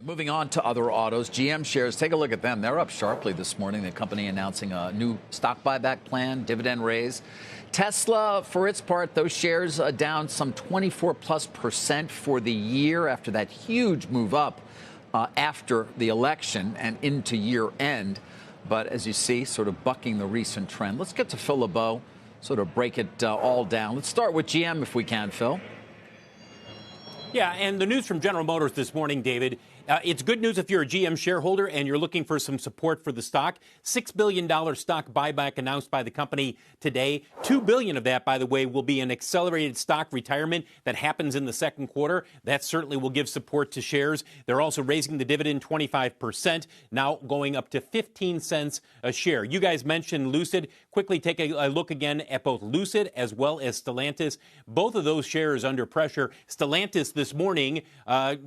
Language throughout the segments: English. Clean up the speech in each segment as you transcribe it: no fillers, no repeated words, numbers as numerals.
Moving on to other autos, GM shares, take a look at them. They're up sharply this morning. The company announcing a new stock buyback plan, dividend raise. Tesla, for its part, those shares are down some 24+% for the year after that huge move up after the election and into year end. But as you see, sort of bucking the recent trend. Let's get to Phil LeBeau, sort of break it all down. Let's start with GM if we can, Phil. Yeah, and the news from General Motors this morning, David, it's good news if you're a GM shareholder and you're looking for some support for the stock. $6 billion stock buyback announced by the company today. $2 billion of that, by the way, will be an accelerated stock retirement that happens in the second quarter. That certainly will give support to shares. They're also raising the dividend 25%, now going up to 15 cents a share. You guys mentioned Lucid. Quickly take a look again at both Lucid as well as Stellantis. Both of those shares under pressure. Stellantis this morning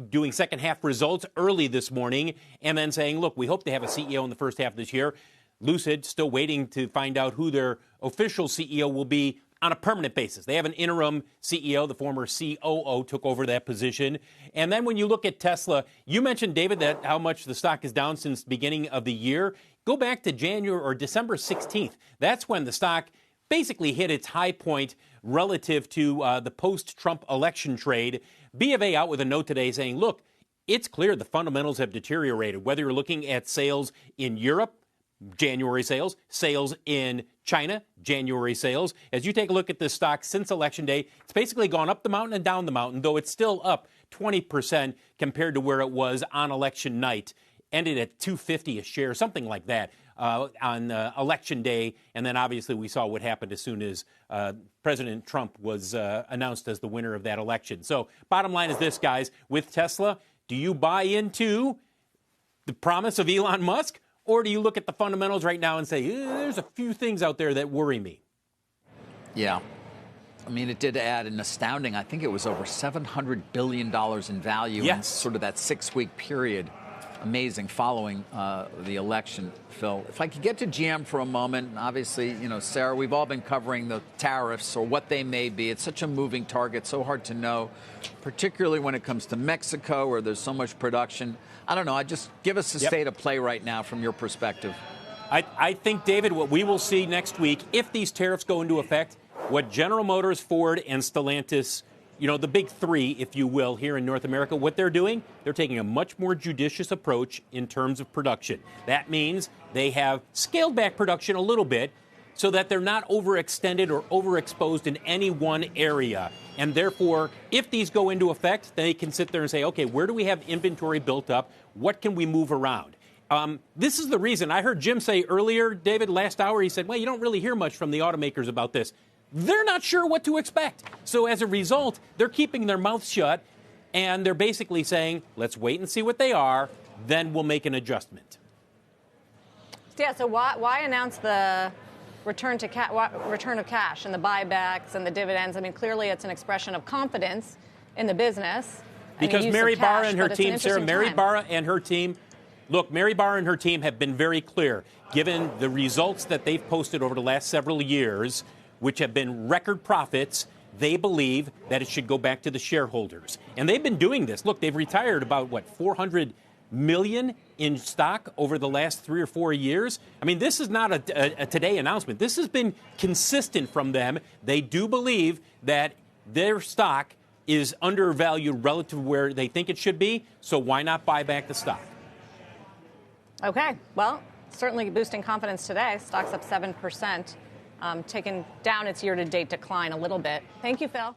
doing second half results early this morning and then saying, look, we hope to have a CEO in the first half of this year. Lucid still waiting to find out who their official CEO will be on a permanent basis. They have an interim CEO. The former COO took over that position. And then when you look at Tesla, you mentioned, David, that how much the stock is down since the beginning of the year. Go back to January or December 16th. That's when the stock basically hit its high point relative to the post-Trump election trade. B of A out with a note today saying, look, it's clear the fundamentals have deteriorated, whether you're looking at sales in Europe, January sales, sales in China, January sales. As you take a look at this stock since Election Day, it's basically gone up the mountain and down the mountain, though it's still up 20% compared to where it was on election night. Ended at $250 a share, something like that, on Election Day. And then obviously we saw what happened as soon as President Trump was announced as the winner of that election. So bottom line is this, guys, with Tesla, do you buy into the promise of Elon Musk, or do you look at the fundamentals right now and say, there's a few things out there that worry me? Yeah. I mean, it did add an astounding, I think it was over $700 billion in value in sort of that 6-week period. Amazing following the election, Phil. If I could get to GM for a moment, obviously, you know, Sarah, we've all been covering the tariffs or what they may be. It's such a moving target, so hard to know, particularly when it comes to Mexico where there's so much production. I don't know. Just give us the state of play right now from your perspective. I think, David, what we will see next week, if these tariffs go into effect, what General Motors, Ford, and Stellantis, you know, the big three, if you will, here in North America, what they're doing, they're taking a much more judicious approach in terms of production. That means they have scaled back production a little bit so that they're not overextended or overexposed in any one area. And therefore, if these go into effect, they can sit there and say, okay, where do we have inventory built up? What can we move around? This is the reason. I heard Jim say earlier, David, last hour, he said, well, you don't really hear much from the automakers about this. They're not sure what to expect. So as a result, they're keeping their mouths shut, and they're basically saying, let's wait and see what they are, then we'll make an adjustment. Yeah, so why announce the return of cash and the buybacks and the dividends? I mean, clearly it's an expression of confidence in the business. Because Mary Barra and her team, Sarah, Mary Barra and her team, look, Mary Barra and her team have been very clear, given the results that they've posted over the last several years, which have been record profits. They believe that it should go back to the shareholders. And they've been doing this. Look, they've retired about, $400 million in stock over the last 3 or 4 years. I mean, this is not a today announcement. This has been consistent from them. They do believe that their stock is undervalued relative to where they think it should be. So why not buy back the stock? Okay. Well, certainly boosting confidence today. Stock's up 7%. Taken down its year-to-date decline a little bit. Thank you, Phil.